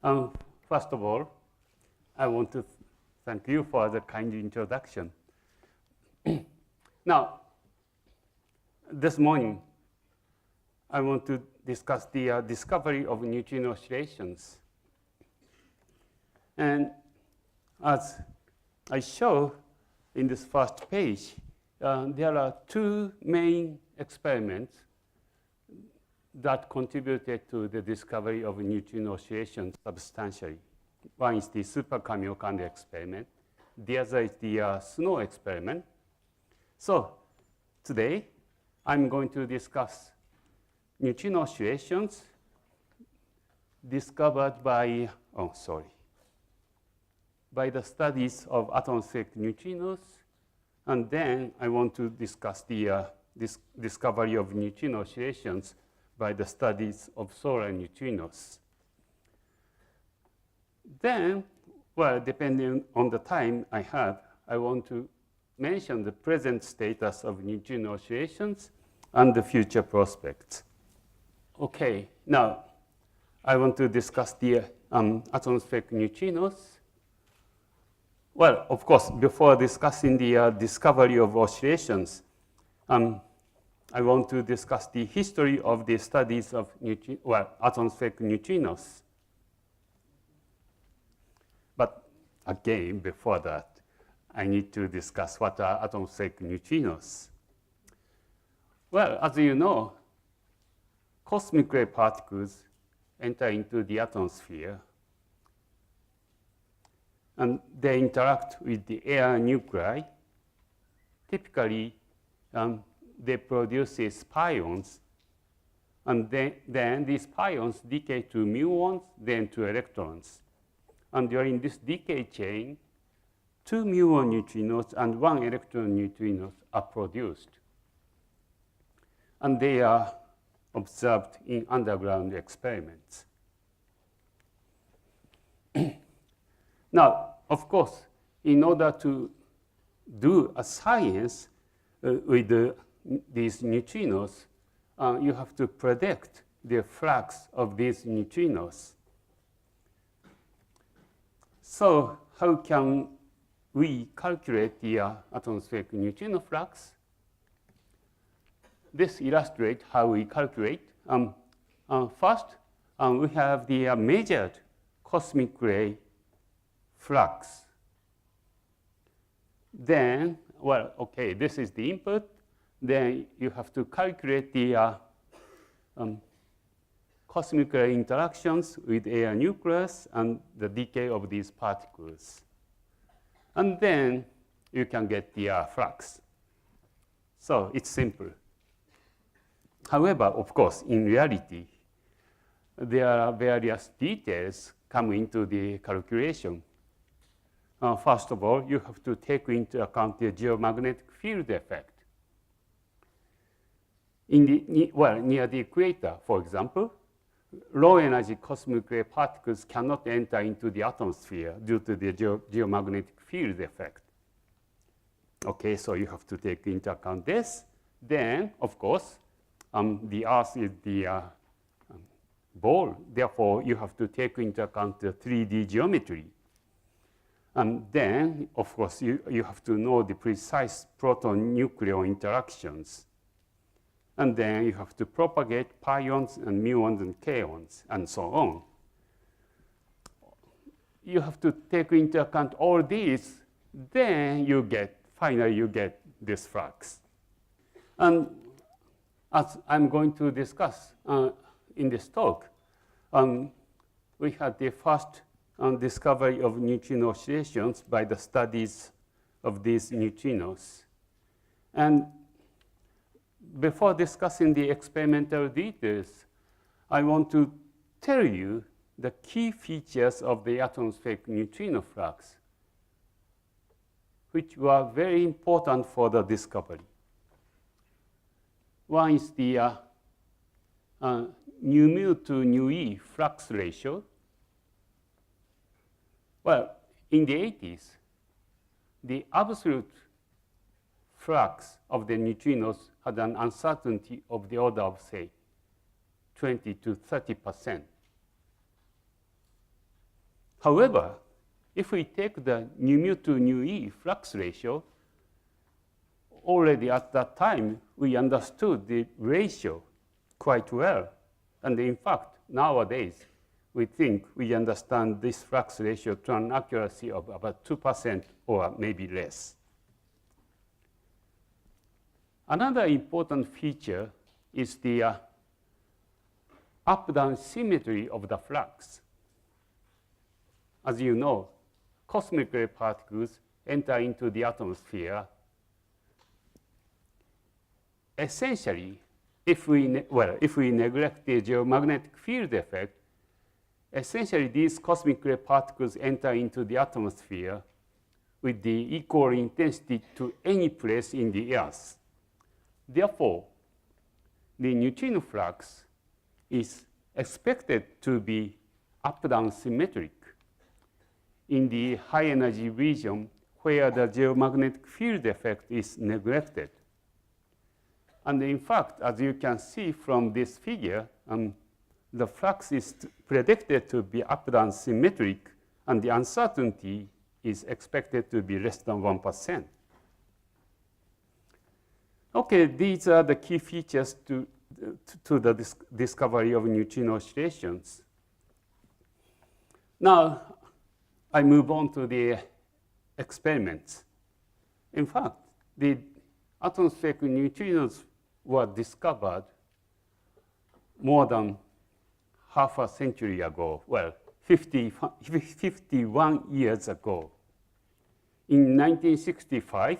Um, First of all, I want to thank you for the kind introduction. Now, this morning, I want to discuss the discovery of neutrino oscillations. And as I show in this first page, there are two main experiments that contributed to the discovery of neutrino oscillations substantially. One is the Super-Kamiokande experiment. The other is the snow experiment. So today, I'm going to discuss neutrino oscillations discovered by, by the studies of atmospheric neutrinos. And then I want to discuss the discovery of neutrino oscillations by the studies of solar neutrinos. Then, well, depending on the time I have, I want to mention the present status of neutrino oscillations and the future prospects. Okay, now I want to discuss the atmospheric neutrinos. Well, of course, before discussing the discovery of oscillations, I want to discuss the history of the studies of atmospheric neutrinos. But again, before that, I need to discuss what are atmospheric neutrinos. Well, as you know, cosmic ray particles enter into the atmosphere, and they interact with the air nuclei. Typically, they produce pions, and then these pions decay to muons, then to electrons. And during this decay chain, 2 muon neutrinos and 1 electron neutrinos are produced. And they are observed in underground experiments. Now, of course, in order to do a science with these neutrinos, you have to predict the flux of these neutrinos. So how can we calculate the atmospheric neutrino flux? This illustrates how we calculate. First, we have the measured cosmic ray flux. Then, well, okay, this is the input. Then you have to calculate the cosmic ray interactions with air nucleus and the decay of these particles. And then you can get the flux. So it's simple. However, of course, in reality, there are various details come into the calculation. First of all, you have to take into account the geomagnetic field effect. Near the equator, for example, low-energy cosmic ray particles cannot enter into the atmosphere due to the geomagnetic field effect. Okay, so you have to take into account this. Then, of course, the Earth is the ball. Therefore, you have to take into account the 3D geometry. And then, of course, you have to know the precise proton-nucleon interactions. And then you have to propagate pions and muons and kaons and so on. You have to take into account all these, then finally you get this flux. And as I'm going to discuss in this talk, we had the first discovery of neutrino oscillations by the studies of these neutrinos. And before discussing the experimental details, I want to tell you the key features of the atmospheric neutrino flux, which were very important for the discovery. One is the nu mu to nu e flux ratio. Well, in the 80s, the absolute flux of the neutrinos had an uncertainty of the order of, say, 20 to 30%. However, if we take the nu mu to nu e flux ratio, already at that time, we understood the ratio quite well. And in fact, nowadays, we think we understand this flux ratio to an accuracy of about 2% or maybe less. Another important feature is the up-down symmetry of the flux. As you know, cosmic ray particles enter into the atmosphere. Essentially, if we neglect the geomagnetic field effect, essentially these cosmic ray particles enter into the atmosphere with the equal intensity to any place in the Earth. Therefore, the neutrino flux is expected to be up-down symmetric in the high energy region where the geomagnetic field effect is neglected. And in fact, as you can see from this figure, the flux is predicted to be up-down symmetric, and the uncertainty is expected to be less than 1%. Okay, these are the key features to the discovery of neutrino oscillations. Now, I move on to the experiments. In fact, the atmospheric neutrinos were discovered more than half a century ago, well, 51 years ago. In 1965,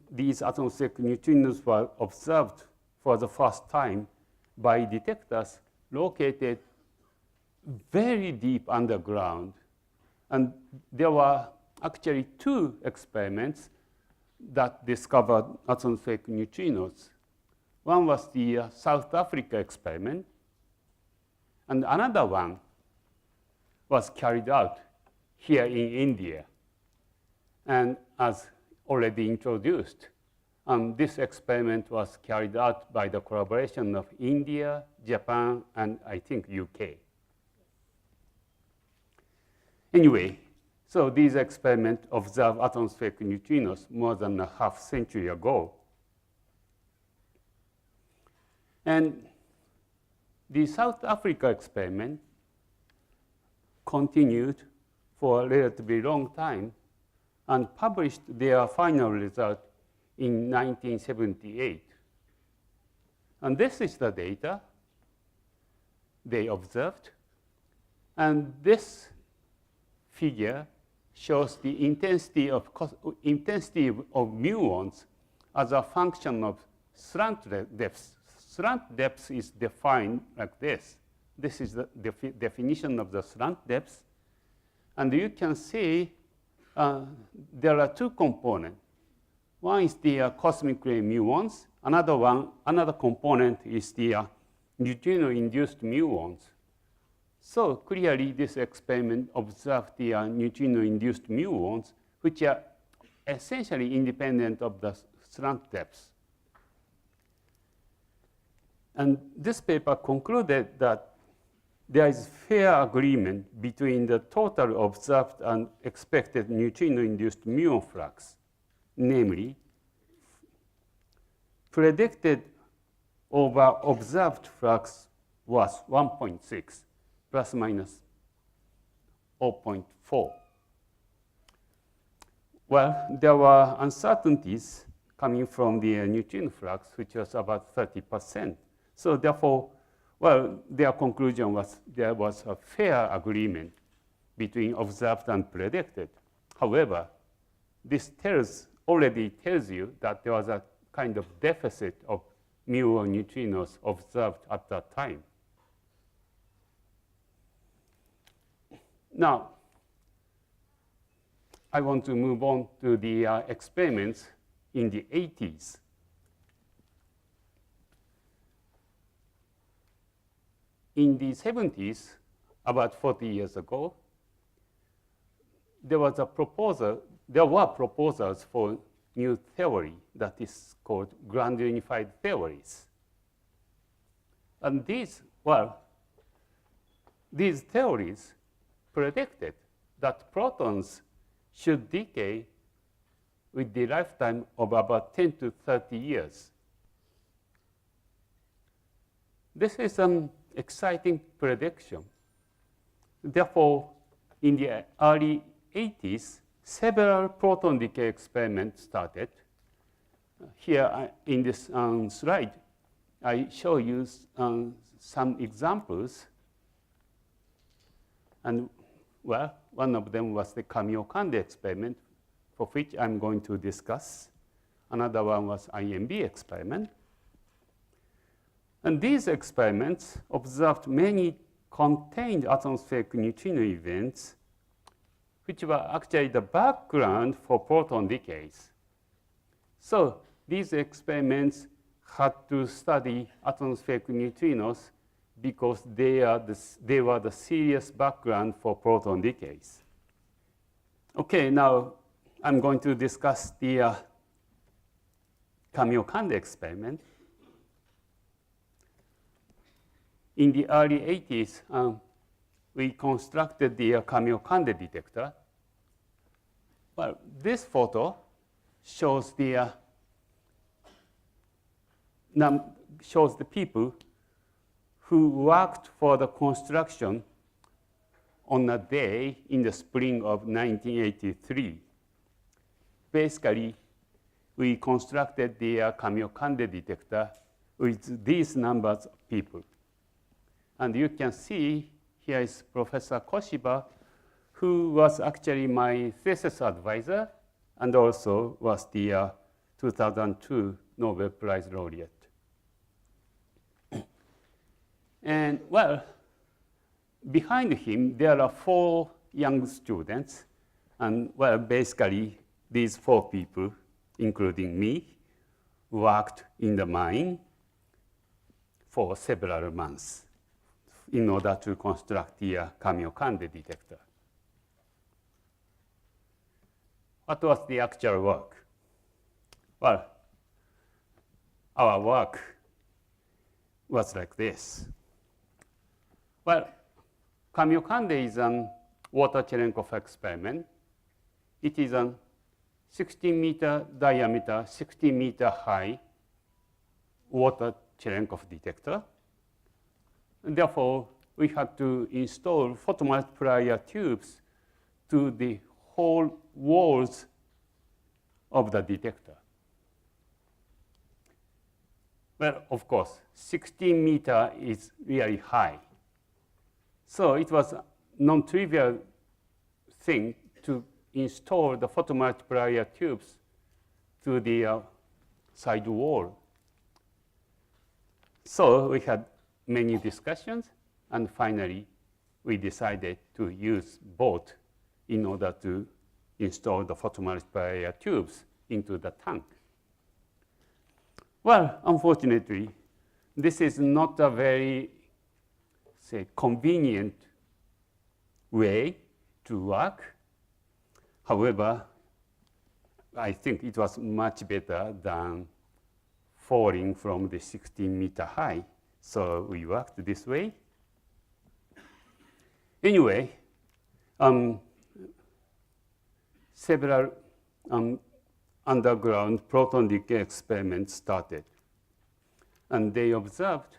these atmospheric neutrinos were observed for the first time by detectors located very deep underground. And there were actually two experiments that discovered atmospheric neutrinos. One was the South Africa experiment, and another one was carried out here in India. And as already introduced, this experiment was carried out by the collaboration of India, Japan, and I think UK. Anyway, so these experiments observed atmospheric neutrinos more than a half century ago. And the South Africa experiment continued for a relatively long time and published their final result in 1978. And this is the data they observed. And this figure shows the intensity of muons as a function of slant depth. Slant depth is defined like this. This is the definition of the slant depth. And you can see there are two components. One is the cosmic ray muons. Another component is the neutrino-induced muons. So clearly, this experiment observed the neutrino-induced muons, which are essentially independent of the slant depth. And this paper concluded that there is fair agreement between the total observed and expected neutrino-induced muon flux. Namely, predicted over observed flux was 1.6 plus minus 0.4. Well, there were uncertainties coming from the neutrino flux, which was about 30%. So therefore, well, their conclusion was there was a fair agreement between observed and predicted. However, this already tells you that there was a kind of deficit of muon neutrinos observed at that time. Now, I want to move on to the experiments in the 80s. In the 70s, about 40 years ago, there were proposals for new theory that is called grand unified theories. And these theories predicted that protons should decay with the lifetime of about 10 to 30 years. This is an exciting prediction. Therefore, in the early 80s, several proton decay experiments started. Here in this slide, I show you some examples. And well, one of them was the Kamiokande experiment, for which I'm going to discuss. Another one was IMB experiment. And these experiments observed many contained atmospheric neutrino events, which were actually the background for proton decays. So these experiments had to study atmospheric neutrinos because they were the serious background for proton decays. Okay, now I'm going to discuss the Kamiokande experiment. In the early 80s, we constructed the Kamiokande detector. Well, this photo shows the people who worked for the construction on a day in the spring of 1983. Basically, we constructed the Kamiokande detector with these numbers of people. And you can see here is Professor Koshiba, who was actually my thesis advisor and also was the 2002 Nobel Prize laureate. And well, behind him, there are 4 young students. And well, basically, these 4 people, including me, worked in the mine for several months in order to construct the Kamiokande detector. What was the actual work? Well, our work was like this. Well, Kamiokande is a water Cherenkov experiment. It is a 16-meter diameter, 60-meter high water Cherenkov detector. And therefore, we had to install photomultiplier tubes to the whole walls of the detector. Well, of course, 16 meters is really high. So it was a non-trivial thing to install the photomultiplier tubes to the side wall. So we had many discussions, and finally, we decided to use both in order to install the photomultiplier tubes into the tank. Well, unfortunately, this is not a very, say, convenient way to work. However, I think it was much better than falling from the 16-meter high. So we worked this way. Anyway, several underground proton decay experiments started. And they observed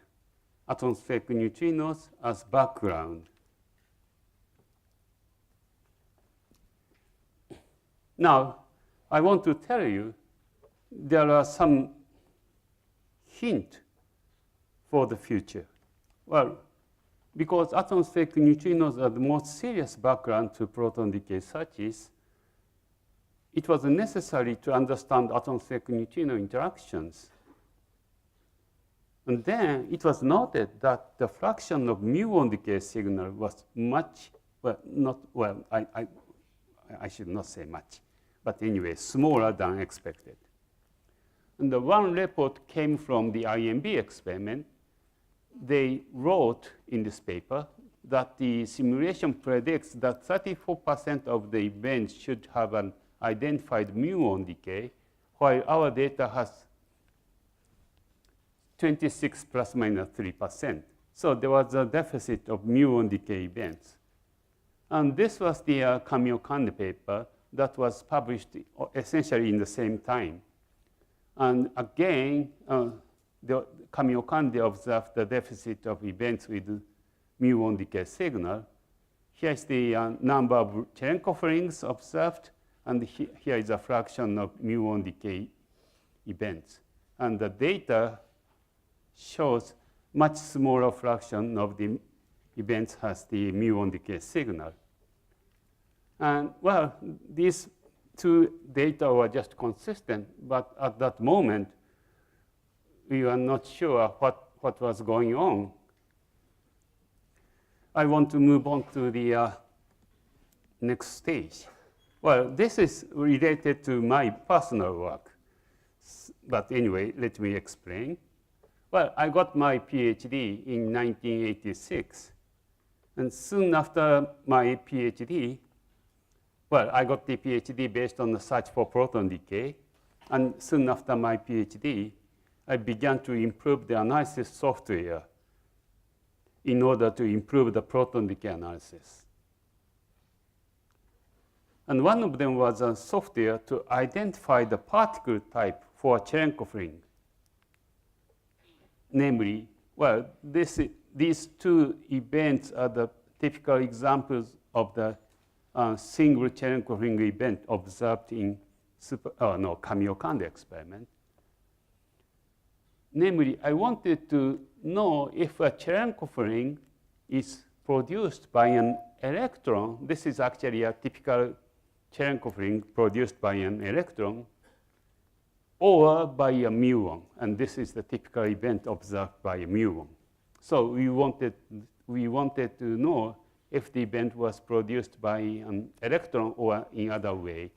atmospheric neutrinos as background. Now, I want to tell you there are some hints for the future. Well, because atmospheric neutrinos are the most serious background to proton decay searches, it was necessary to understand atmospheric neutrino interactions. And then it was noted that the fraction of muon decay signal was much, well, not, well, I should not say much, but anyway, smaller than expected. And the one report came from the IMB experiment. They wrote in this paper that the simulation predicts that 34% of the events should have an identified muon decay, while our data has 26 plus minus 3%. So there was a deficit of muon decay events. And this was the Kamiokande paper that was published essentially in the same time. And again, the Kamiokande observed the deficit of events with muon decay signal. Here is the number of Cherenkov rings observed, and here is a fraction of muon decay events. And the data shows much smaller fraction of the events has the muon decay signal. And well, these two data were just consistent, but at that moment, we were not sure what was going on. I want to move on to the next stage. Well, this is related to my personal work. But anyway, let me explain. Well, I got my PhD in 1986. And soon after my PhD, well, I got the PhD based on the search for proton decay. And soon after my PhD, I began to improve the analysis software in order to improve the proton decay analysis. And one of them was a software to identify the particle type for a Cherenkov ring. Namely, well, these two events are the typical examples of the single Cherenkov ring event observed in Kamiokande experiment. Namely, I wanted to know if a Cherenkov ring is produced by an electron. This is actually a typical Cherenkov ring produced by an electron, or by a muon. And this is the typical event observed by a muon. So we wanted to know if the event was produced by an electron or in other way,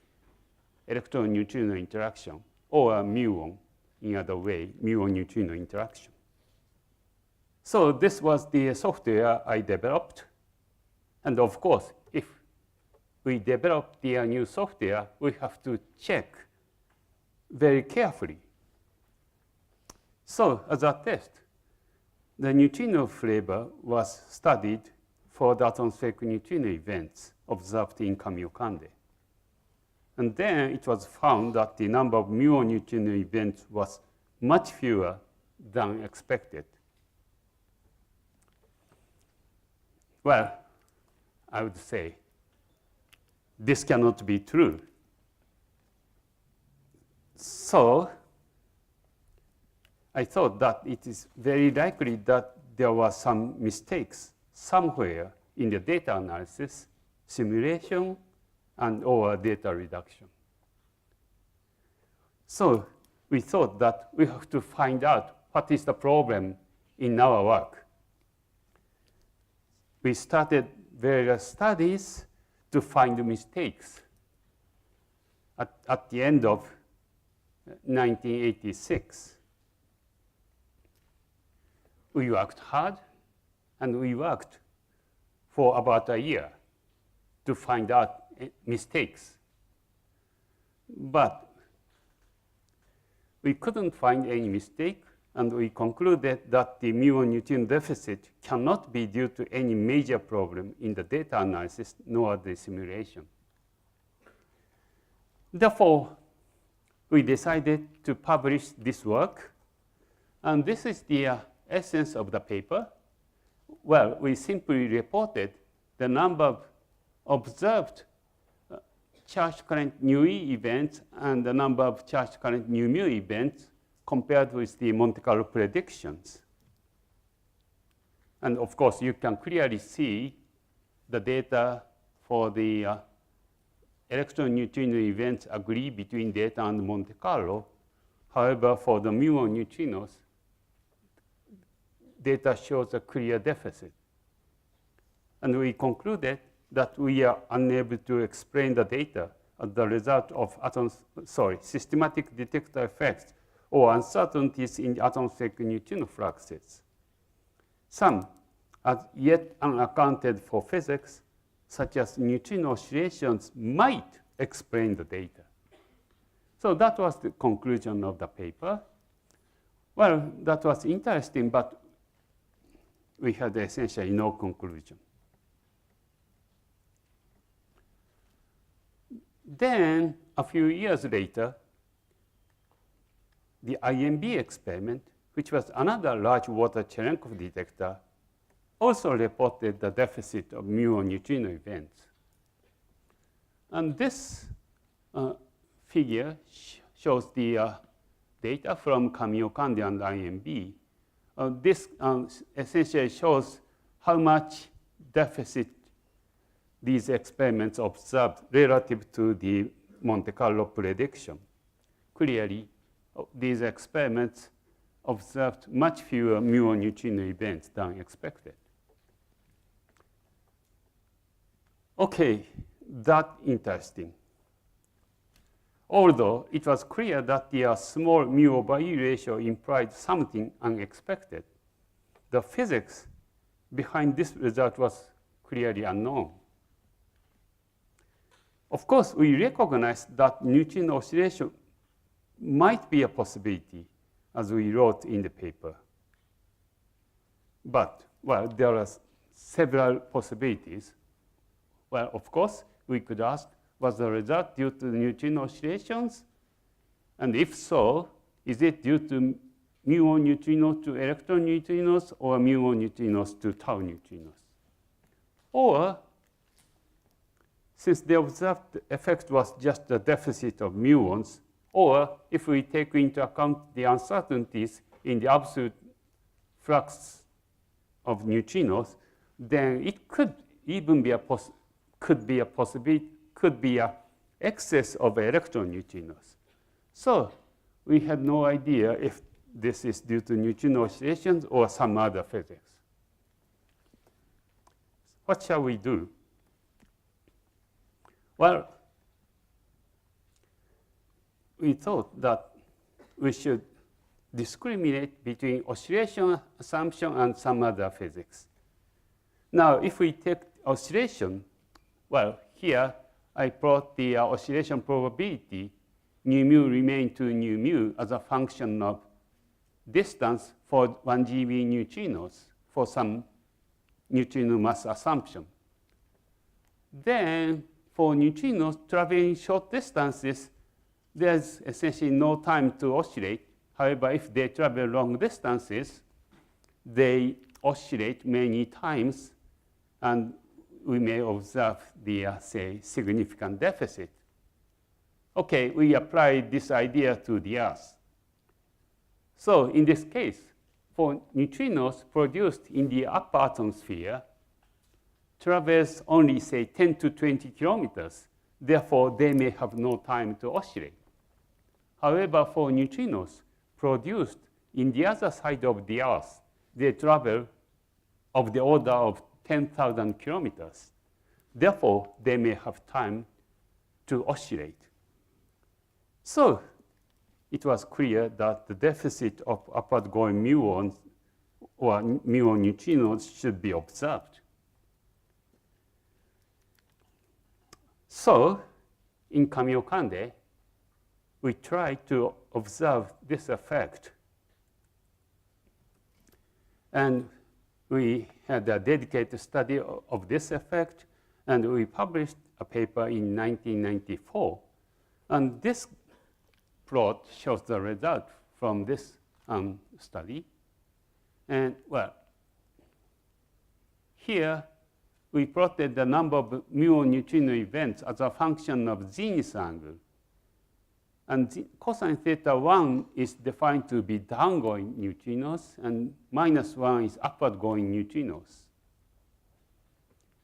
electron-neutrino interaction, or a muon in other way, muon-neutrino interaction. So this was the software I developed. And of course, if we develop the new software, we have to check very carefully. So as a test, the neutrino flavor was studied for the atmospheric neutrino events observed in Kamiokande. And then it was found that the number of muon neutrino events was much fewer than expected. Well, I would say this cannot be true. So I thought that it is very likely that there were some mistakes somewhere in the data analysis, simulation, and or data reduction. So we thought that we have to find out what is the problem in our work. We started various studies to find the mistakes. At the end of 1986, we worked hard, and we worked for about a year to find out mistakes. But we couldn't find any mistake, and we concluded that the muon neutrino deficit cannot be due to any major problem in the data analysis nor the simulation. Therefore, we decided to publish this work, and this is the essence of the paper. Well, we simply reported the number of observed charge current nu E events and the number of charge current nu mu events compared with the Monte Carlo predictions. And of course, you can clearly see the data for the electron neutrino events agree between data and Monte Carlo. However, for the muon neutrinos, data shows a clear deficit. And we concluded that we are unable to explain the data as the result of systematic detector effects or uncertainties in atmospheric neutrino fluxes. Some are yet unaccounted for physics, such as neutrino oscillations, might explain the data. So that was the conclusion of the paper. Well, that was interesting, but we had essentially no conclusion. Then, a few years later, the IMB experiment, which was another large water Cherenkov detector, also reported the deficit of muon neutrino events. And this figure shows the data from Kamiokande and IMB. This essentially shows how much deficit these experiments observed relative to the Monte Carlo prediction. Clearly, these experiments observed much fewer muon neutrino events than expected. Okay, that's interesting. Although it was clear that the small mu over E ratio implied something unexpected, the physics behind this result was clearly unknown. Of course, we recognize that neutrino oscillation might be a possibility, as we wrote in the paper. But, well, there are several possibilities. Well, of course, we could ask, was the result due to neutrino oscillations? And if so, is it due to muon neutrino to electron neutrinos or muon neutrinos to tau neutrinos? Or, since the observed effect was just the deficit of muons, or if we take into account the uncertainties in the absolute flux of neutrinos, then it could even be a possibility, could be an excess of electron neutrinos. So we had no idea if this is due to neutrino oscillations or some other physics. What shall we do? Well, we thought that we should discriminate between oscillation assumption and some other physics. Now, if we take oscillation, well, here I plot the oscillation probability, nu mu remain to nu mu as a function of distance for 1 GeV neutrinos for some neutrino mass assumption. Then, for neutrinos traveling short distances, there's essentially no time to oscillate. However, if they travel long distances, they oscillate many times, and we may observe the, say, significant deficit. Okay, we apply this idea to the Earth. So in this case, for neutrinos produced in the upper atmosphere, traverse only, say, 10 to 20 kilometers. Therefore, they may have no time to oscillate. However, for neutrinos produced in the other side of the Earth, they travel of the order of 10,000 kilometers. Therefore, they may have time to oscillate. So it was clear that the deficit of upward-going muons or muon neutrinos should be observed. So in Kamiokande, we tried to observe this effect. And we had a dedicated study of this effect, and we published a paper in 1994. And this plot shows the result from this study. And, well, here we plotted the number of muon neutrino events as a function of zenith angle. And cosine theta 1 is defined to be downgoing neutrinos, and -1 is upward-going neutrinos.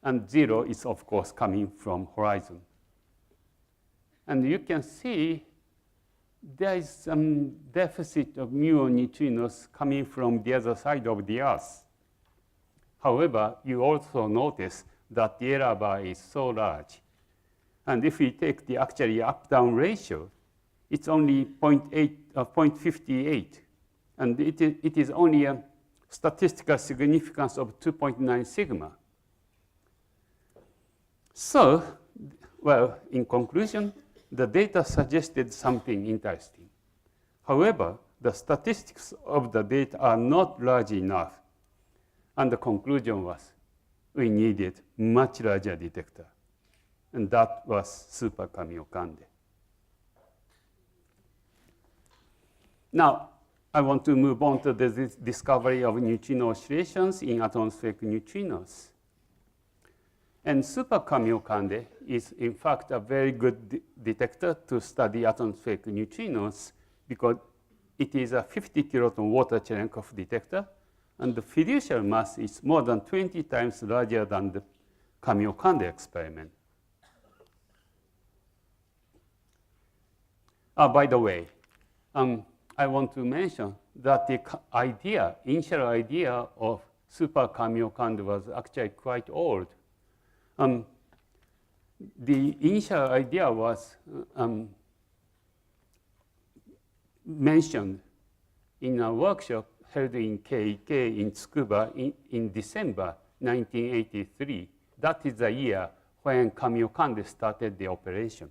And 0 is, of course, coming from horizon. And you can see there is some deficit of muon neutrinos coming from the other side of the Earth. However, you also notice that the error bar is so large. And if we take the actually up-down ratio, it's only 0.58. And it is only a statistical significance of 2.9 sigma. So, well, in conclusion, the data suggested something interesting. However, the statistics of the data are not large enough. And the conclusion was we needed much larger detector. and that was Super-Kamiokande. Now, I want to move on to the discovery of neutrino oscillations in atmospheric neutrinos. And Super-Kamiokande is, in fact, a very good detector to study atmospheric neutrinos because it is a 50 kiloton water Cherenkov detector, and the fiducial mass is more than 20 times larger than the Kamiokande experiment. By the way, I want to mention that the initial idea of Super-Kamiokande was actually quite old. The initial idea was mentioned in a workshop held in KEK in Tsukuba in December 1983. That is the year when Kamiokande started the operation.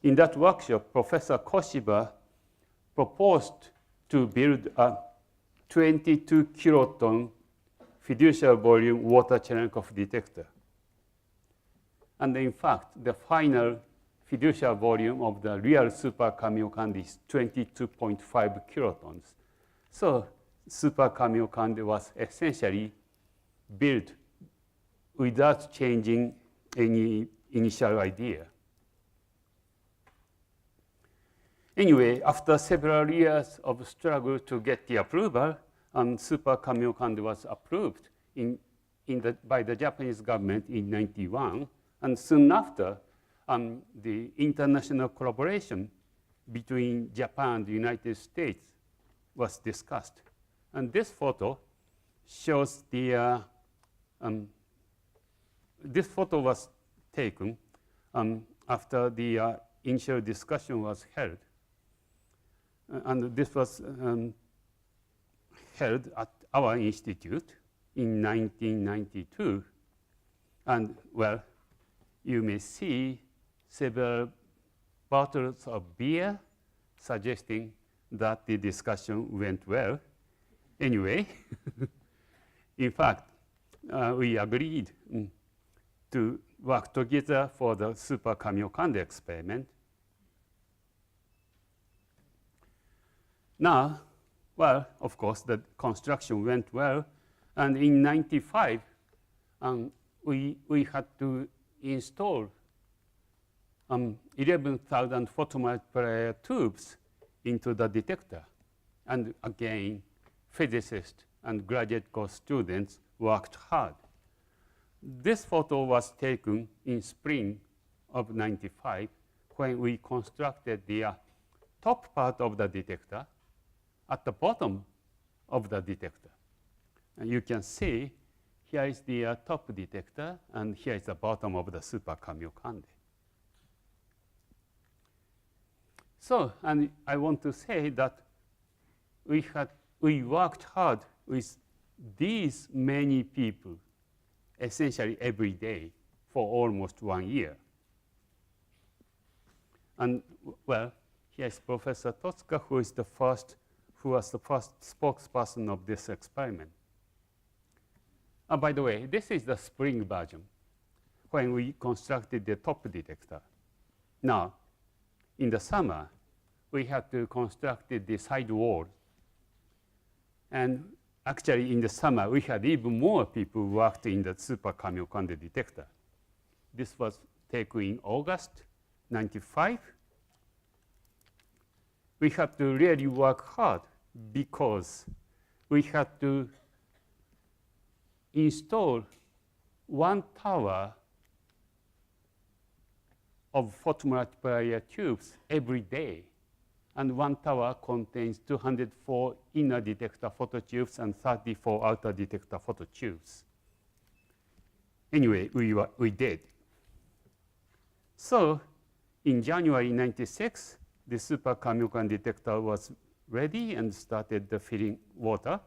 In that workshop, Professor Koshiba proposed to build a 22 kiloton fiducial volume water Cherenkov detector. And in fact, the final fiducial volume of the real Super-Kamiokande is 22.5 kilotons. So Super-Kamiokande was essentially built without changing any initial idea. Anyway, after several years of struggle to get the approval, Super-Kamiokande was approved by the Japanese government in 1991. And soon after, the international collaboration between Japan and the United States was discussed. And this photo shows the, this photo was taken after the initial discussion was held. And this was held at our institute in 1992. And well, you may see several bottles of beer suggesting that the discussion went well. Anyway, in fact, we agreed to work together for the Super-Kamiokande experiment. Now, well, of course, the construction went well. And in 1995, we had to install 11,000 photomultiplier tubes into the detector. And again, physicists and graduate course students worked hard. This photo was taken in spring of 95 when we constructed the top part of the detector at the bottom of the detector. And you can see here is the top detector, and here is the bottom of the Super-Kamiokande. So, and I want to say that we worked hard with these many people, essentially every day, for almost 1 year. And well, here is Professor Totsuka, who was the first spokesperson of this experiment. By the way, this is the spring version when we constructed the top detector. Now, in the summer, we had to construct the side wall. And actually, in the summer, we had even more people who worked in the Super-Kamiokande detector. This was taken in August 95. We had to really work hard because we had to install 1 tower of photomultiplier tubes every day. And 1 tower contains 204 inner detector phototubes and 34 outer detector phototubes. Anyway, we did. So in January 96, the Super-Kamiokande detector was ready and started the filling water.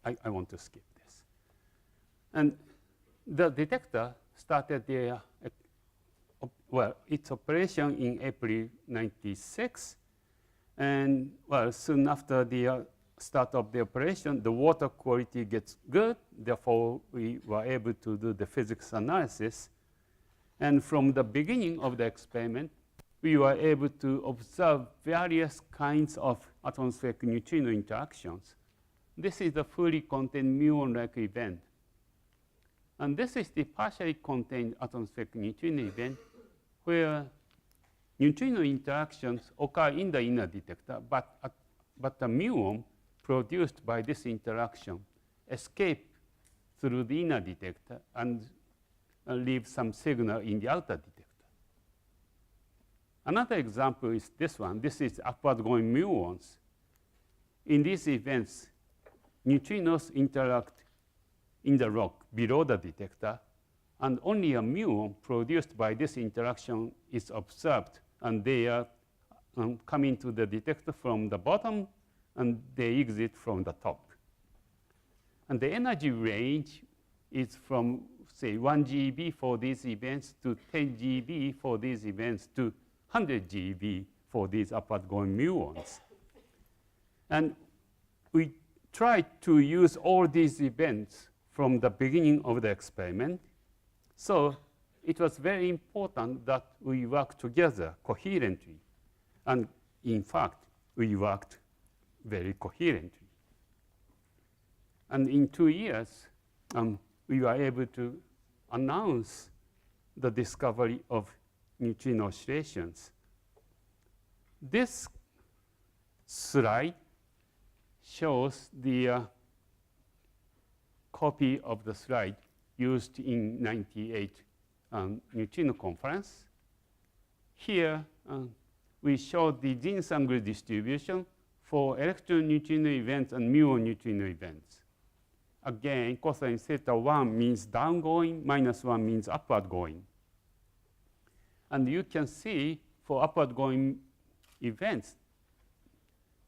I want to skip this. And the detector started its operation in April 96. And well, soon after the start of the operation, the water quality gets good. Therefore, we were able to do the physics analysis. And from the beginning of the experiment, we were able to observe various kinds of atmospheric neutrino interactions. This is the fully contained muon-like event. And this is the partially contained atmospheric neutrino event where neutrino interactions occur in the inner detector, but the muon produced by this interaction escape through the inner detector and leave some signal in the outer detector. Another example is this one. This is upward-going muons. In these events, neutrinos interact in the rock below the detector, and only a muon produced by this interaction is observed, and they are coming to the detector from the bottom, and they exit from the top. And the energy range is from, say, 1 GeV for these events to 10 GeV for these events to 100 GeV for these upward-going muons. And we tried to use all these events from the beginning of the experiment. So it was very important that we work together coherently. And in fact, we worked very coherently. And in 2 years, we were able to announce the discovery of neutrino oscillations. This slide shows the copy of the slide used in 98 neutrino conference. Here, we show the Jeans angle distribution for electron neutrino events and muon neutrino events. Again, cosine theta 1 means downgoing, minus 1 means upward going. And you can see for upward going events,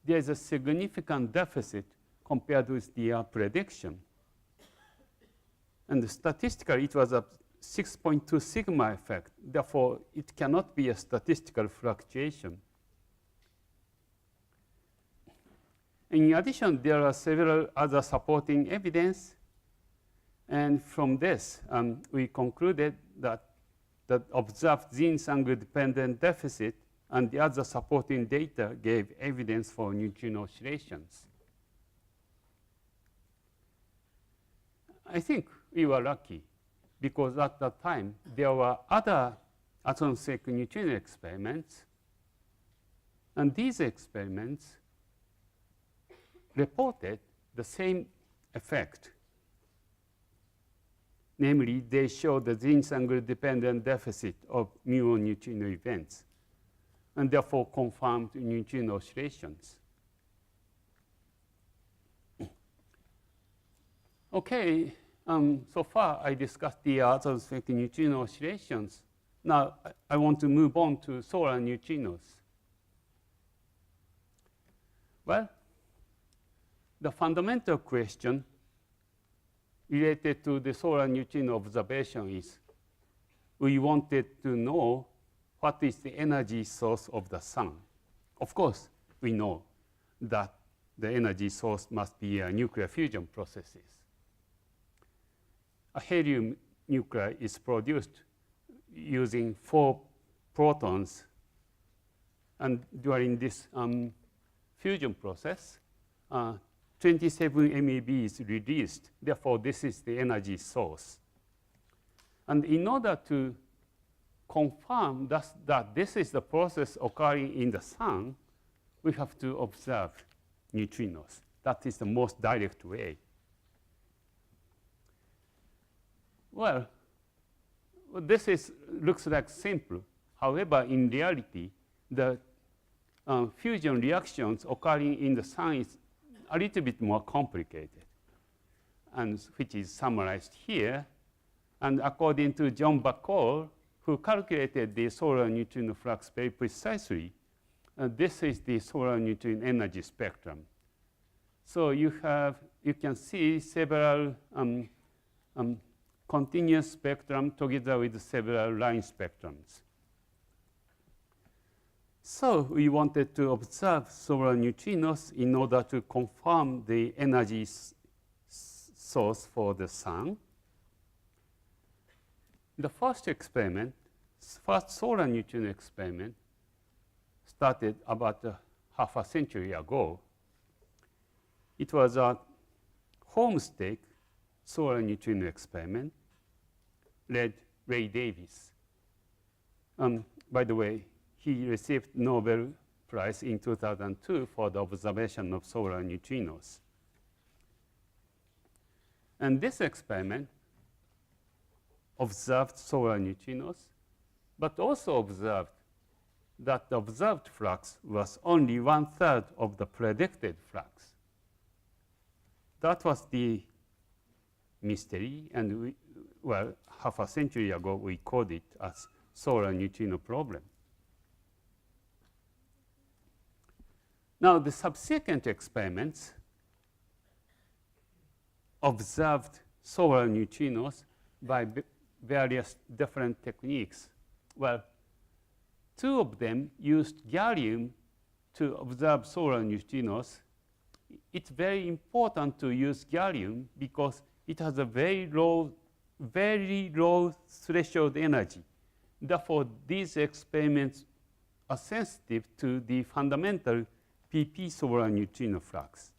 there is a significant deficit compared with the prediction. And statistically, it was a 6.2 sigma effect. Therefore, it cannot be a statistical fluctuation. In addition, there are several other supporting evidence. And from this, we concluded that the observed Jeans angle dependent deficit and the other supporting data gave evidence for neutrino oscillations. I think we were lucky because at that time there were other atmospheric neutrino experiments, and these experiments reported the same effect. Namely, they show the Jeans angle dependent deficit of muon neutrino events, and therefore confirmed neutrino oscillations. Okay, so far I discussed the atmospheric neutrino oscillations. Now I want to move on to solar neutrinos. Well, the fundamental question related to the solar neutrino observation is we wanted to know what is the energy source of the sun. Of course, we know that the energy source must be nuclear fusion processes. A helium nuclei is produced using 4 protons, and during this fusion process, 27 MeV is released. Therefore, this is the energy source. And in order to confirm that this is the process occurring in the sun, we have to observe neutrinos. That is the most direct way. Well, this looks like simple. However, in reality, the fusion reactions occurring in the sun is a little bit more complicated, and which is summarized here. And according to John Bacall, who calculated the solar neutrino flux very precisely, this is the solar neutrino energy spectrum. So you can see several continuous spectrum together with several line spectrums. So we wanted to observe solar neutrinos in order to confirm the energy source for the sun. The first experiment, first solar neutrino experiment, started about half a century ago. It was a home-stake solar neutrino experiment led Ray Davis. By the way, he received Nobel Prize in 2002 for the observation of solar neutrinos. And this experiment observed solar neutrinos, but also observed that the observed flux was only 1/3 of the predicted flux. That was the mystery, and well, half a century ago, we called it as solar neutrino problem. Now, the subsequent experiments observed solar neutrinos by various different techniques. Well, two of them used gallium to observe solar neutrinos. It's very important to use gallium because it has a very low threshold energy. Therefore, these experiments are sensitive to the fundamental PP solar neutrino flux.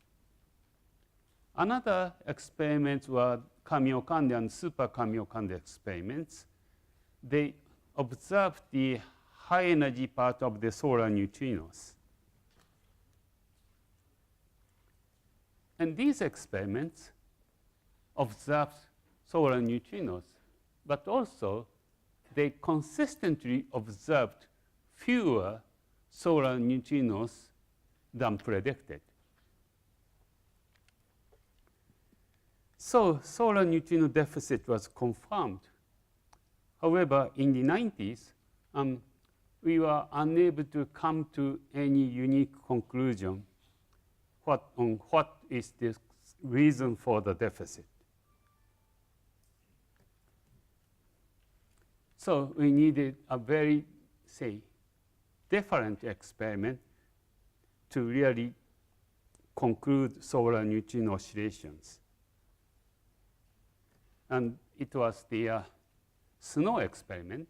Another experiments were Kamiokande and Super-Kamiokande experiments. They observed the high energy part of the solar neutrinos. And these experiments observed solar neutrinos, but also they consistently observed fewer solar neutrinos than predicted. So solar neutrino deficit was confirmed. However, in the 90s, we were unable to come to any unique conclusion on what is the reason for the deficit. So we needed a very, say, different experiment to really conclude solar neutrino oscillations. And it was the snow experiment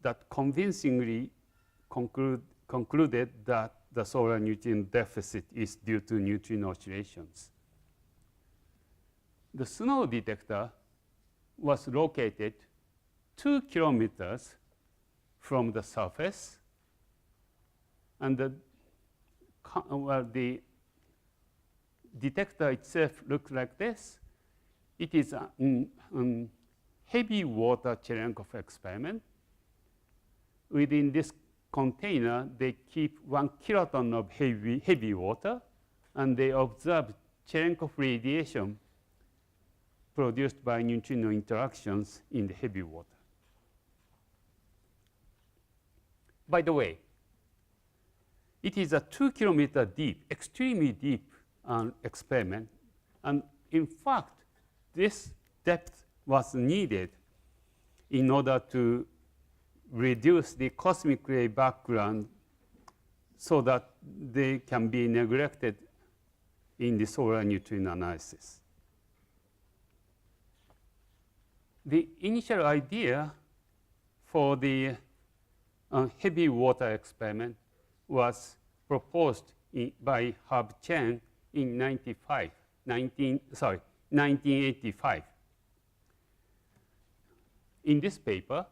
that convincingly concluded that the solar neutrino deficit is due to neutrino oscillations. The snow detector was located 2 kilometers from the surface, and the detector itself looks like this. It is a heavy water Cherenkov experiment. Within this container, they keep 1 kiloton of heavy water, and they observe Cherenkov radiation produced by neutrino interactions in the heavy water. By the way, it is a 2 kilometer deep, extremely deep experiment. And in fact, this depth was needed in order to reduce the cosmic ray background so that they can be neglected in the solar neutrino analysis. The initial idea for the heavy water experiment was proposed by Herb Chen in 1985. In this paper,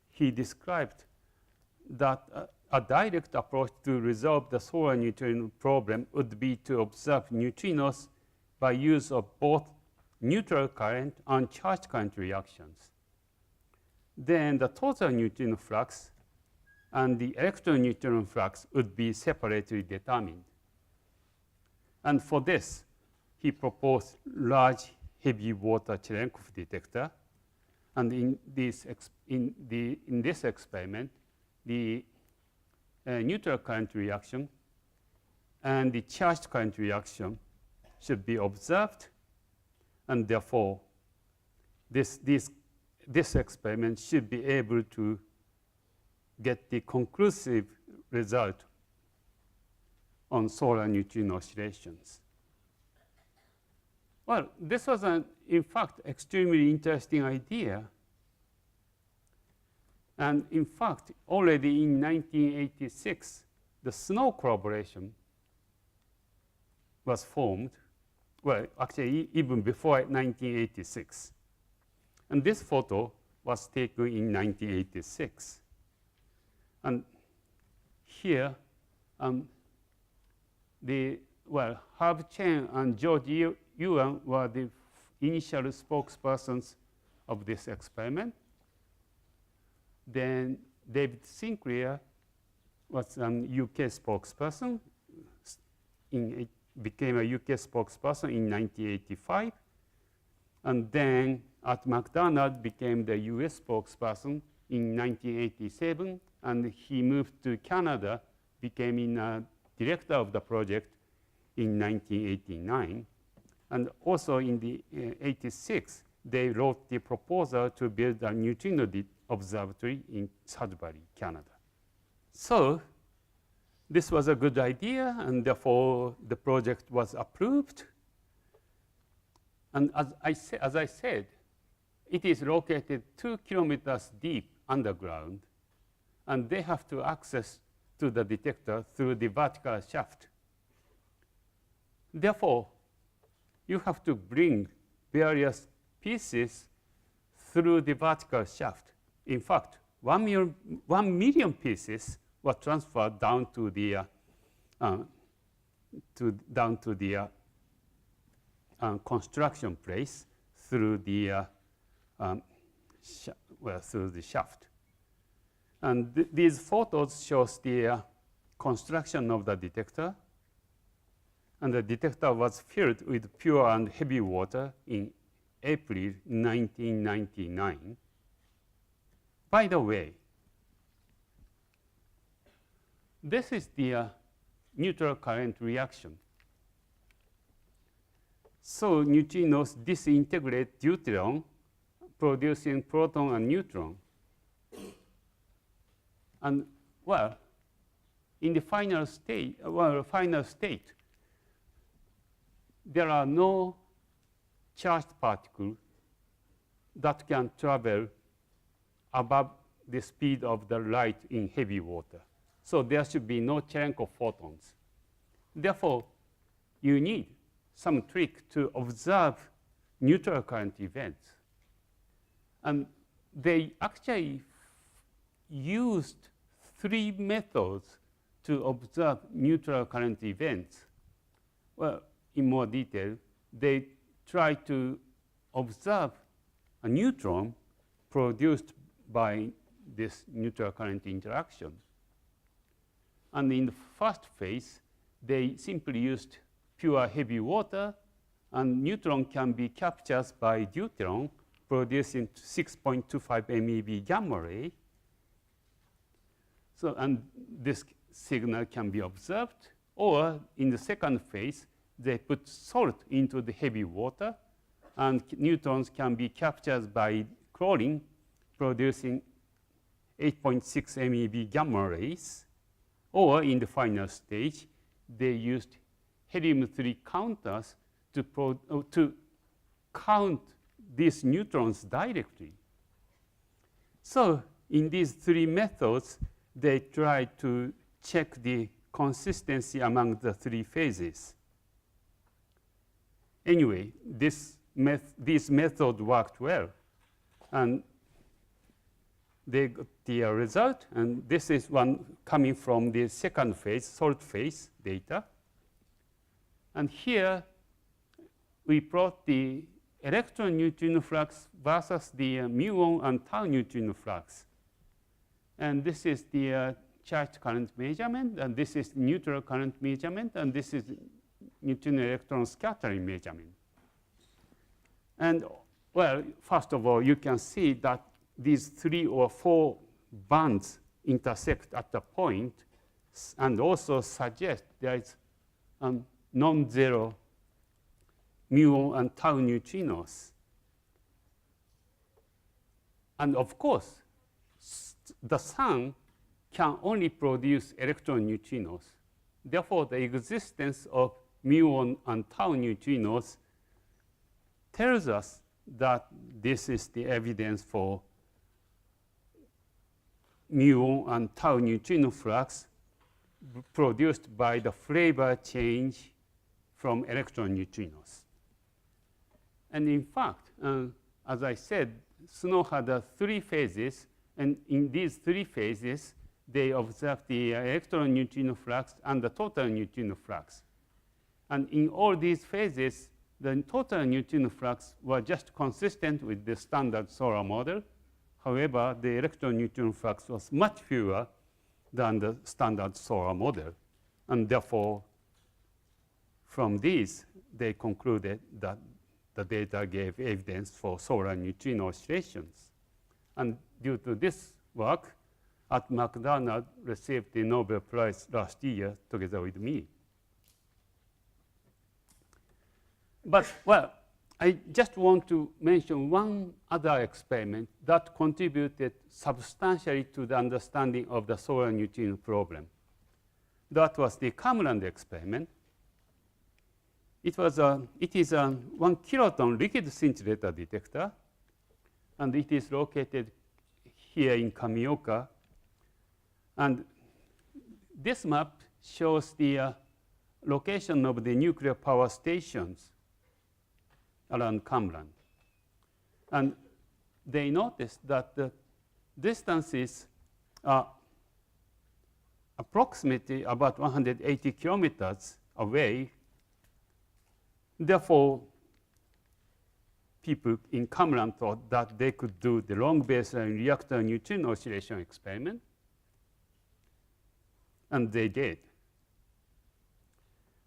he described that a direct approach to resolve the solar neutrino problem would be to observe neutrinos by use of both neutral current and charged current reactions. Then the total neutrino flux and the electron neutrino flux would be separately determined. And for this, he proposed large heavy water Cherenkov detector. And in this experiment, the neutral current reaction and the charged current reaction should be observed. And therefore, this experiment should be able to get the conclusive result on solar neutrino oscillations. Well, this was, in fact, extremely interesting idea. And in fact, already in 1986, the SNOW collaboration was formed. Well, actually, even before 1986. And this photo was taken in 1986. And here, Herb Chen and George Yuan were the initial spokespersons of this experiment. Then David Sinclair was an UK spokesperson, became a UK spokesperson in 1985. And then Art McDonald became the US spokesperson in 1987. And he moved to Canada, becoming a director of the project in 1989. And also in the 86, they wrote the proposal to build a neutrino observatory in Sudbury, Canada. So this was a good idea, and therefore the project was approved. And as I said, it is located 2 kilometers deep underground, and they have to access to the detector through the vertical shaft. Therefore, you have to bring various pieces through the vertical shaft. In fact, 1 million pieces were transferred down to the construction place through the shaft. And these photos shows the construction of the detector. And the detector was filled with pure and heavy water in April 1999. By the way, this is the neutral current reaction. So neutrinos disintegrate deuterium, producing proton and neutron. And well, in the final state, there are no charged particles that can travel above the speed of the light in heavy water. So there should be no Cherenkov photons. Therefore, you need some trick to observe neutral current events. And they actually used 3 methods to observe neutral current events. Well, in more detail, they tried to observe a neutron produced by this neutral current interaction. And in the first phase, they simply used pure heavy water, and neutron can be captured by deuteron, producing 6.25 MeV gamma ray. So, and this signal can be observed. Or in the second phase, they put salt into the heavy water, and neutrons can be captured by chlorine, producing 8.6 MeV gamma rays. Or in the final stage, they used helium-3 counters to count these neutrons directly. So in these 3 methods, they tried to check the consistency among the 3 phases. Anyway, this method worked well. And they got the result. And this is one coming from the second phase, salt phase data. And here, we plot the electron neutrino flux versus the muon and tau neutrino flux. And this is the charged current measurement, and this is neutral current measurement, and this is neutrino electron scattering measurement. And well, first of all, you can see that these 3 or 4 bands intersect at the point, and also suggest there is non-zero muon and tau neutrinos. And of course, the sun can only produce electron neutrinos. Therefore, the existence of muon and tau neutrinos tells us that this is the evidence for muon and tau neutrino flux produced by the flavor change from electron neutrinos. And in fact, as I said, Snow had 3 phases, and in these 3 phases, they observed the electron neutrino flux and the total neutrino flux. And in all these phases, the total neutrino flux were just consistent with the standard solar model. However, the electron neutrino flux was much fewer than the standard solar model. And therefore, from these, they concluded that the data gave evidence for solar neutrino oscillations. And due to this work, McDonald received the Nobel Prize last year together with me. But, well, I just want to mention one other experiment that contributed substantially to the understanding of the solar neutrino problem. That was the Kamland experiment. It is a 1 kiloton liquid scintillator detector, and it is located here in Kamioka. And this map shows the location of the nuclear power stations around Kamland. And they noticed that the distances are approximately about 180 kilometers away. Therefore, people in Kamland thought that they could do the long baseline reactor neutrino oscillation experiment. And they did.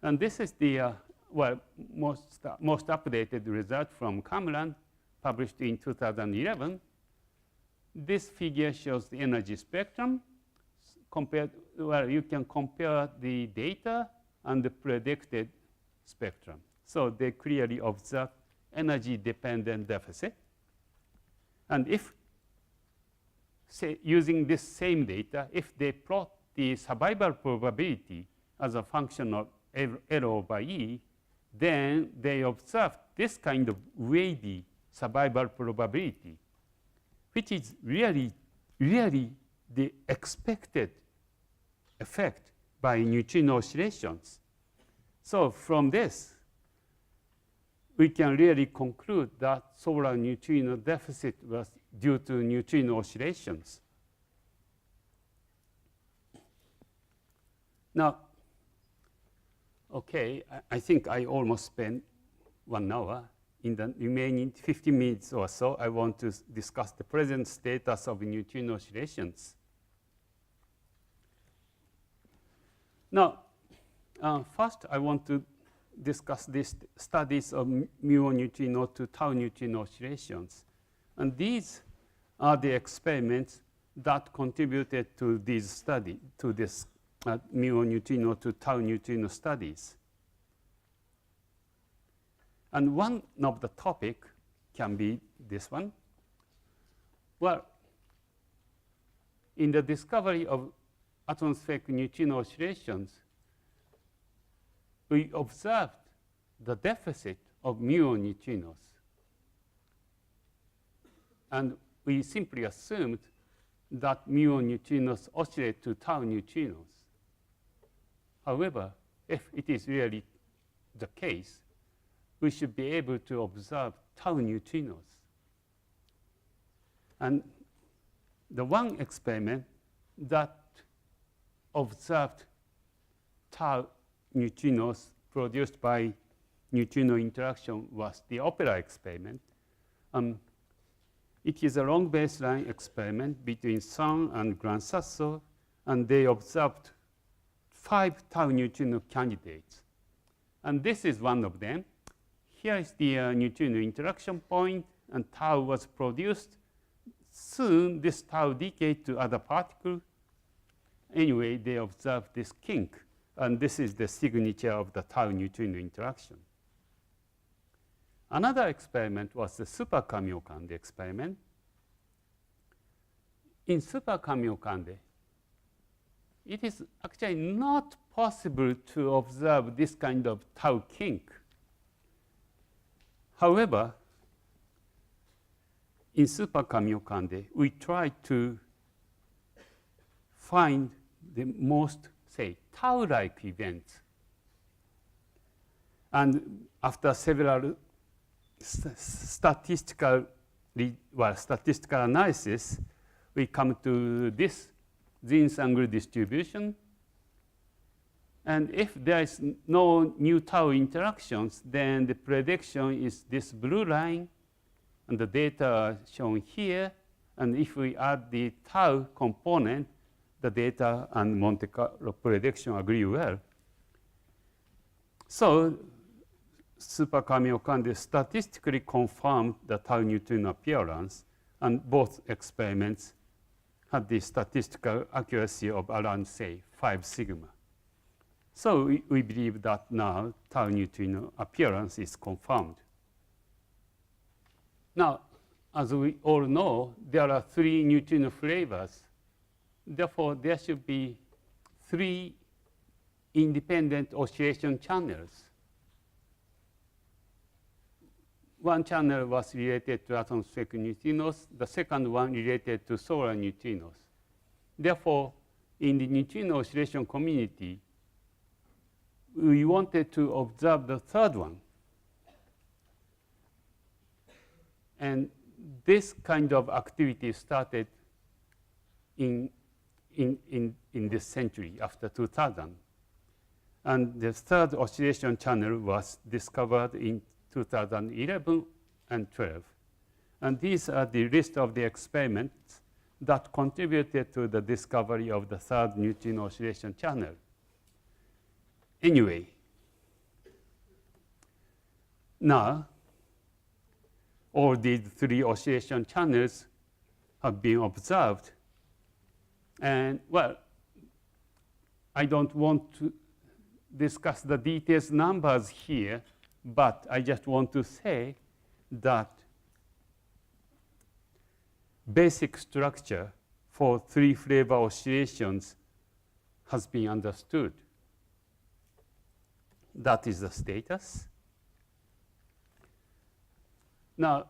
And this is the most updated result from Kamland, published in 2011. This figure shows the energy spectrum. You can compare the data and the predicted spectrum. So they clearly observe energy-dependent deficit. And if, say, using this same data, if they plot the survival probability as a function of L over E, then they observe this kind of wavy survival probability, which is really the expected effect by neutrino oscillations. So from this, we can really conclude that solar neutrino deficit was due to neutrino oscillations. Now, okay, I think I almost spent 1 hour. In the remaining 50 minutes or so, I want to discuss the present status of neutrino oscillations. Now, first, I want to discuss these studies of muon neutrino to tau neutrino oscillations. And these are the experiments that contributed to this study, to this muon neutrino to tau neutrino studies. And one of the topic can be this one. Well, in the discovery of atmospheric neutrino oscillations, we observed the deficit of muon neutrinos. And we simply assumed that muon neutrinos oscillate to tau neutrinos. However, if it is really the case, we should be able to observe tau neutrinos. And the one experiment that observed tau neutrinos produced by neutrino interaction was the OPERA experiment. It is a long baseline experiment between CERN and Gran Sasso, and they observed 5 tau neutrino candidates. And this is one of them. Here is the neutrino interaction point, and tau was produced. Soon, this tau decayed to other particles. Anyway, they observed this kink, and this is the signature of the tau neutrino interaction. Another experiment was the Super-Kamiokande experiment. In Super-Kamiokande, it is actually not possible to observe this kind of tau kink. However, in Super-Kamiokande, we try to find the most, say, tau-like events. And after several statistical analysis, we come to this Zin's angle distribution. And if there is no new tau interactions, then the prediction is this blue line, and the data are shown here. And if we add the tau component, the data and Monte Carlo prediction agree well. So Super-Kamiokande statistically confirmed the tau neutrino appearance, and both experiments had the statistical accuracy of around, say, 5 sigma. So we believe that now tau neutrino appearance is confirmed. Now, as we all know, there are 3 neutrino flavors. Therefore, there should be 3 independent oscillation channels. One channel was related to atmospheric neutrinos, the second one related to solar neutrinos. Therefore, in the neutrino oscillation community, we wanted to observe the third one. And this kind of activity started in this century, after 2000. And the third oscillation channel was discovered in 2011 and 12. And these are the list of the experiments that contributed to the discovery of the third neutrino oscillation channel. Anyway, now all these 3 oscillation channels have been observed. And well, I don't want to discuss the details numbers here, but I just want to say that basic structure for 3 flavor oscillations has been understood. That is the status. Now,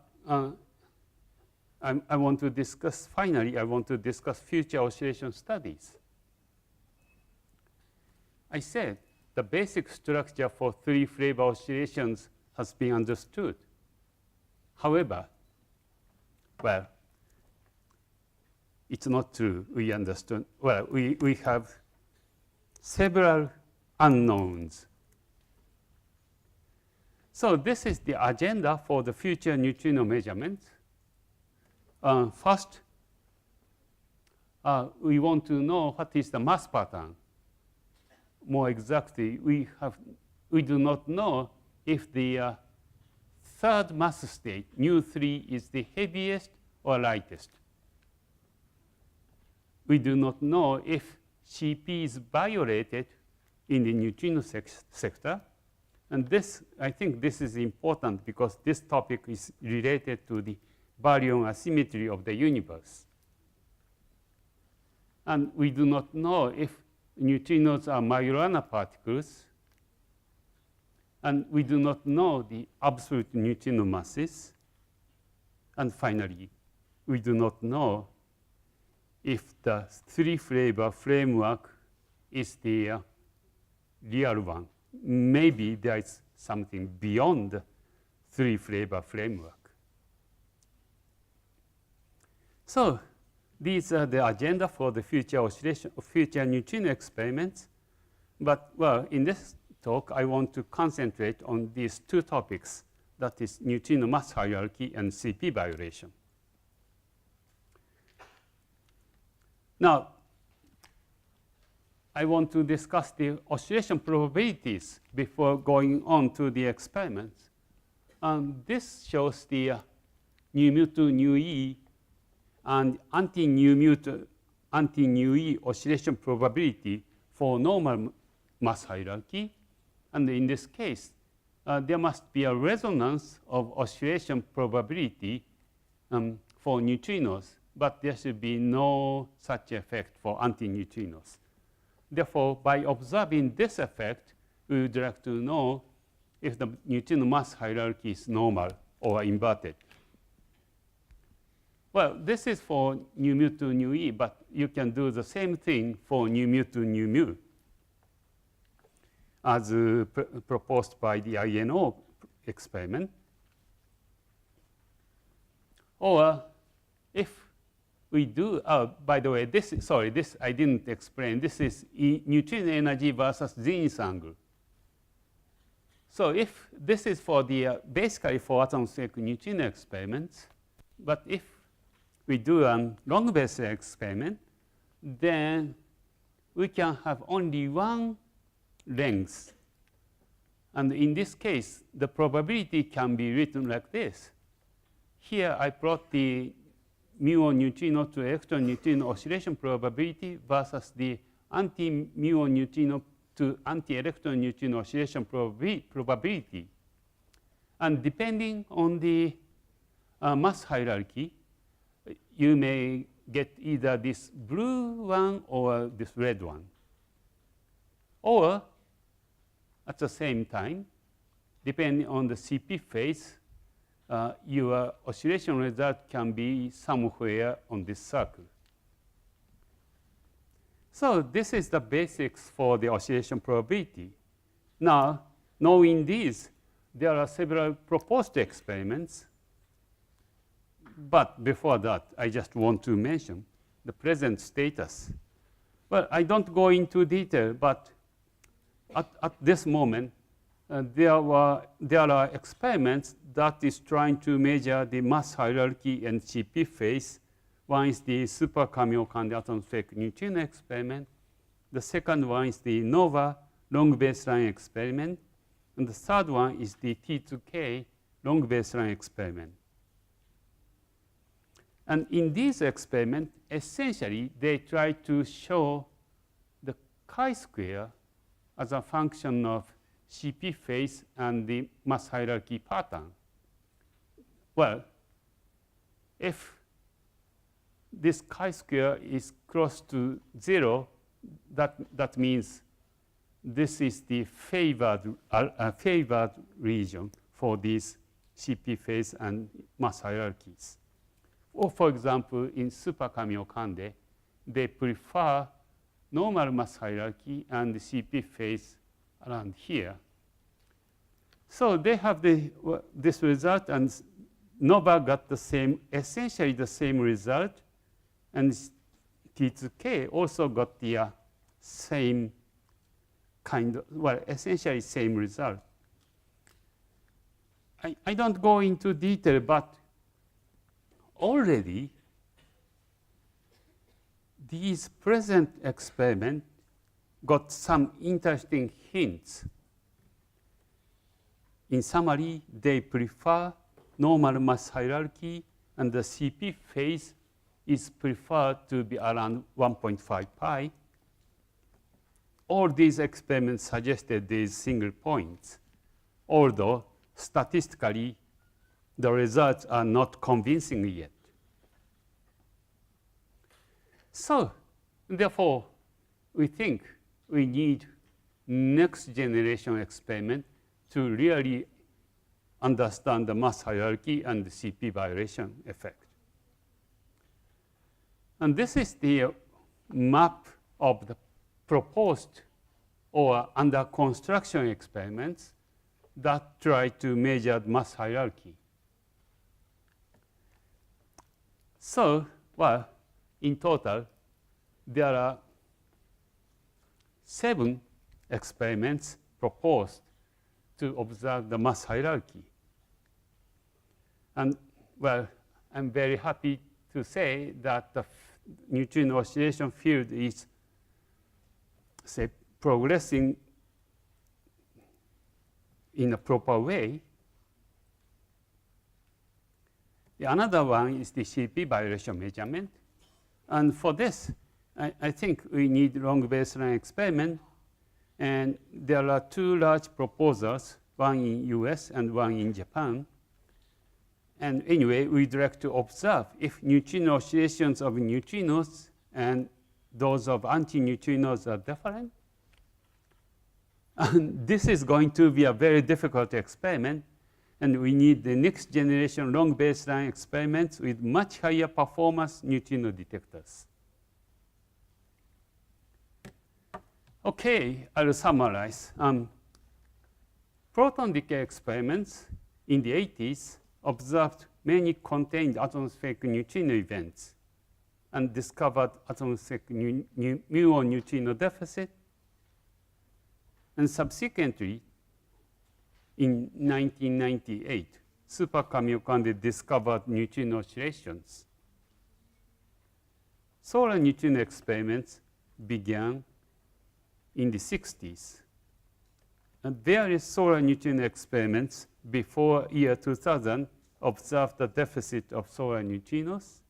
I want to discuss, finally, I want to discuss future oscillation studies. I said the basic structure for 3 flavor oscillations has been understood. However, well, it's not true. We understood. Well, we have several unknowns. So this is the agenda for the future neutrino measurements. First, we want to know what is the mass pattern. More exactly, we do not know if the third mass state, nu3, is the heaviest or lightest. We do not know if Cp is violated in the neutrino sector. And this, I think this is important because this topic is related to the baryon asymmetry of the universe. And we do not know if neutrinos are Majorana particles. And we do not know the absolute neutrino masses. And finally, we do not know if the 3 flavor framework is the real one. Maybe there is something beyond the 3 flavor framework. So these are the agenda for the future oscillation, future neutrino experiments. But well, in this talk, I want to concentrate on these 2 topics, that is neutrino mass hierarchy and Cp violation. Now, I want to discuss the oscillation probabilities before going on to the experiments. This shows the nu mu to nu e and anti-nu mu to anti-nu e oscillation probability for normal mass hierarchy. And in this case, there must be a resonance of oscillation probability for neutrinos, but there should be no such effect for antineutrinos. therefore, by observing this effect, we would like to know if the neutrino mass hierarchy is normal or inverted. Well, this is for nu mu to nu e, but you can do the same thing for nu mu to nu mu, as proposed by the INO experiment. Or if we do, by the way, this I didn't explain. This is neutrino energy versus Zenith angle. So if this is for the basically for atmospheric neutrino experiments, but if we do a long Bessel experiment, then we can have only one length. And in this case, the probability can be written like this. Here I plot the muon neutrino to electron neutrino oscillation probability versus the anti-muon neutrino to anti-electron neutrino oscillation probability. And depending on the mass hierarchy, you may get either this blue one or this red one. Or at the same time, depending on the CP phase, your oscillation result can be somewhere on this circle. So this is the basics for the oscillation probability. Now, knowing these, there are several proposed experiments. But before that, I just want to mention the present status. Well, I don't go into detail, but at this moment, there are experiments that is trying to measure the mass hierarchy and CP phase. One is the Super-Kamiokande atmospheric neutrino experiment. The second one is the NOVA long baseline experiment. And the third one is the T2K long baseline experiment. And in these experiments, essentially, they try to show the chi-square as a function of CP phase and the mass hierarchy pattern. Well, if this chi-square is close to 0, that means this is the favored region for these CP phase and mass hierarchies. Or for example, in Super-Kamiokande, they prefer normal mass hierarchy and the CP phase around here. So they have this result, and NOVA got the same, essentially the same result, and T2K also got the same kind of, well, essentially same result. I don't go into detail, but already these present experiments got some interesting hints. In summary, they prefer normal mass hierarchy, and the CP phase is preferred to be around 1.5 pi. All these experiments suggested these single points, although statistically, the results are not convincing yet. So, therefore, we think we need next generation experiment to really understand the mass hierarchy and the CP violation effect. And this is the map of the proposed or under construction experiments that try to measure mass hierarchy. So, well, in total, there are 7 experiments proposed to observe the mass hierarchy. And, well, I'm very happy to say that the neutrino oscillation field is, say, progressing in a proper way. Another one is the CP violation measurement. And for this, I think we need long baseline experiment. And there are 2 large proposals, one in US and one in Japan. And anyway, we'd like to observe if neutrino oscillations of neutrinos and those of antineutrinos are different. And this is going to be a very difficult experiment, and we need the next generation long baseline experiments with much higher performance neutrino detectors. Okay, I'll summarize. Proton decay experiments in the 80s observed many contained atmospheric neutrino events and discovered atmospheric muon neutrino deficit. And subsequently, in 1998, Super-Kamiokande discovered neutrino oscillations. Solar neutrino experiments began in the 60s. And various solar neutrino experiments before year 2000 observed the deficit of solar neutrinos.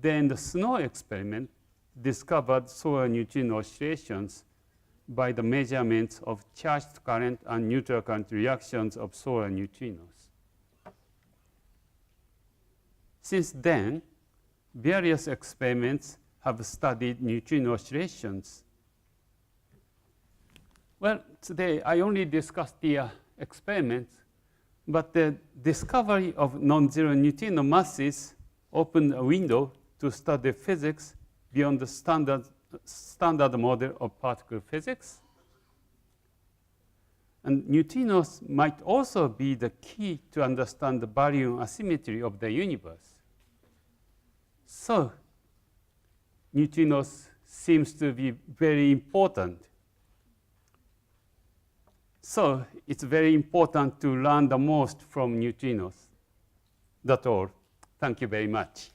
Then the SNOW experiment discovered solar neutrino oscillations by the measurements of charged current and neutral current reactions of solar neutrinos. Since then, various experiments have studied neutrino oscillations. Well, today I only discussed the experiments, but the discovery of non-zero neutrino masses opened a window to study physics beyond the standard model of particle physics. And neutrinos might also be the key to understand the baryon asymmetry of the universe. So, neutrinos seems to be very important. So, it's very important to learn the most from neutrinos. That's all. Thank you very much.